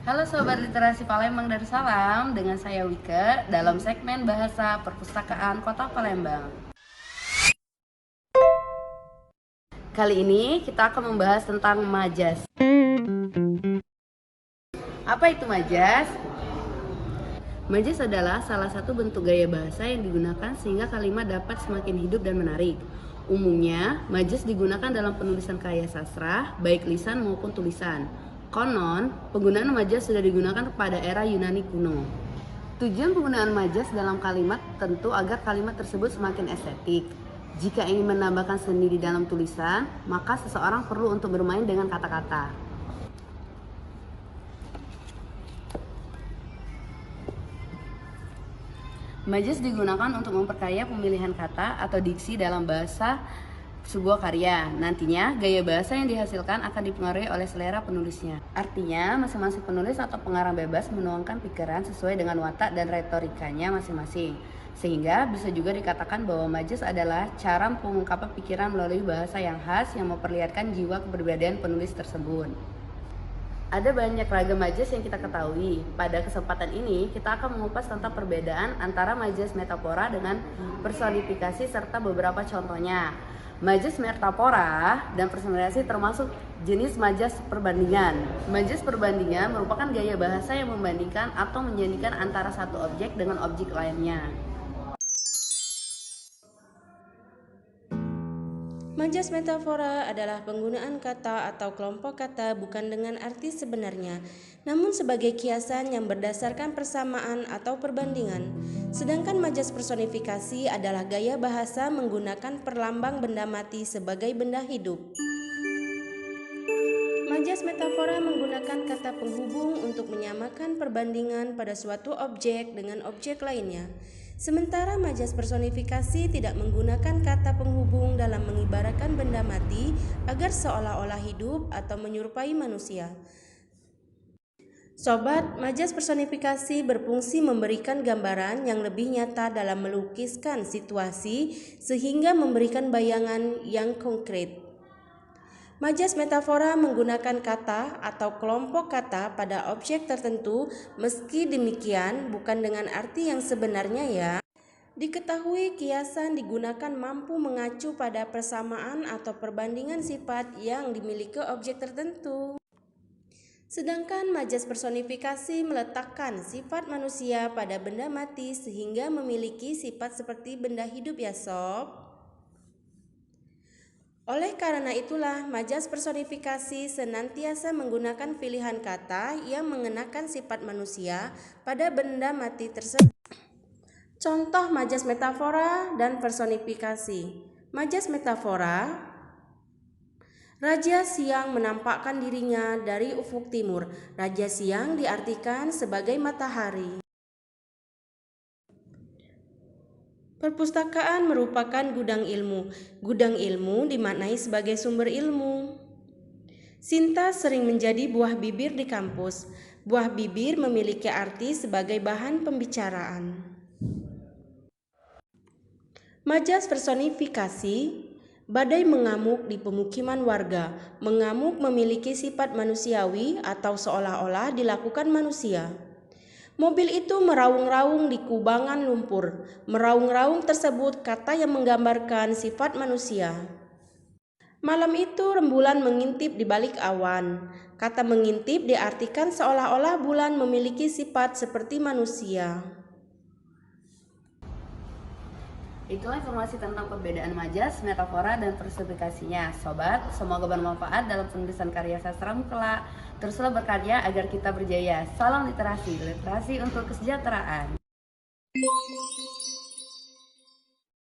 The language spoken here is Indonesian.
Halo Sobat Literasi Palembang Darussalam, dengan saya Wike dalam segmen Bahasa Perpustakaan Kota Palembang. Kali ini kita akan membahas tentang majas. Apa itu majas? Majas adalah salah satu bentuk gaya bahasa yang digunakan sehingga kalimat dapat semakin hidup dan menarik. Umumnya, majas digunakan dalam penulisan karya sastra, baik lisan maupun tulisan. Konon, penggunaan majas sudah digunakan pada era Yunani kuno. Tujuan penggunaan majas dalam kalimat tentu agar kalimat tersebut semakin estetik. Jika ingin menambahkan seni di dalam tulisan, maka seseorang perlu untuk bermain dengan kata-kata. Majas digunakan untuk memperkaya pemilihan kata atau diksi dalam bahasa sebuah karya. Nantinya, gaya bahasa yang dihasilkan akan dipengaruhi oleh selera penulisnya. Artinya, masing-masing penulis atau pengarang bebas menuangkan pikiran sesuai dengan watak dan retorikanya masing-masing. Sehingga bisa juga dikatakan bahwa majas adalah cara pengungkapan pikiran melalui bahasa yang khas yang memperlihatkan jiwa keberbedaan penulis tersebut. Ada banyak ragam majas yang kita ketahui. Pada kesempatan ini, kita akan mengupas tentang perbedaan antara majas metafora dengan personifikasi serta beberapa contohnya. Majas metafora dan personifikasi termasuk jenis majas perbandingan. Majas perbandingan merupakan gaya bahasa yang membandingkan atau menjadikan antara satu objek dengan objek lainnya. Majas metafora adalah penggunaan kata atau kelompok kata bukan dengan arti sebenarnya, namun sebagai kiasan yang berdasarkan persamaan atau perbandingan. Sedangkan majas personifikasi adalah gaya bahasa menggunakan perlambang benda mati sebagai benda hidup. Majas metafora menggunakan kata penghubung untuk menyamakan perbandingan pada suatu objek dengan objek lainnya. Sementara majas personifikasi tidak menggunakan kata penghubung dalam mengibaratkan benda mati agar seolah-olah hidup atau menyerupai manusia. Sobat, majas personifikasi berfungsi memberikan gambaran yang lebih nyata dalam melukiskan situasi sehingga memberikan bayangan yang konkret. Majas metafora menggunakan kata atau kelompok kata pada objek tertentu, meski demikian bukan dengan arti yang sebenarnya ya. Diketahui kiasan digunakan mampu mengacu pada persamaan atau perbandingan sifat yang dimiliki objek tertentu. Sedangkan majas personifikasi meletakkan sifat manusia pada benda mati sehingga memiliki sifat seperti benda hidup ya sob. Oleh karena itulah, majas personifikasi senantiasa menggunakan pilihan kata yang mengenakan sifat manusia pada benda mati tersebut. Contoh majas metafora dan personifikasi. Majas metafora, Raja Siang menampakkan dirinya dari ufuk timur. Raja Siang diartikan sebagai matahari. Perpustakaan merupakan gudang ilmu. Gudang ilmu dimaknai sebagai sumber ilmu. Sinta sering menjadi buah bibir di kampus. Buah bibir memiliki arti sebagai bahan pembicaraan. Majas personifikasi, badai mengamuk di pemukiman warga. Mengamuk memiliki sifat manusiawi atau seolah-olah dilakukan manusia. Mobil itu meraung-raung di kubangan lumpur. Meraung-raung tersebut kata yang menggambarkan sifat manusia. Malam itu rembulan mengintip di balik awan. Kata mengintip diartikan seolah-olah bulan memiliki sifat seperti manusia. Itulah informasi tentang perbedaan majas, metafora, dan personifikasinya. Sobat, semoga bermanfaat dalam penulisan karya sastra kelak. Teruslah berkarya agar kita berjaya. Salam literasi, literasi untuk kesejahteraan.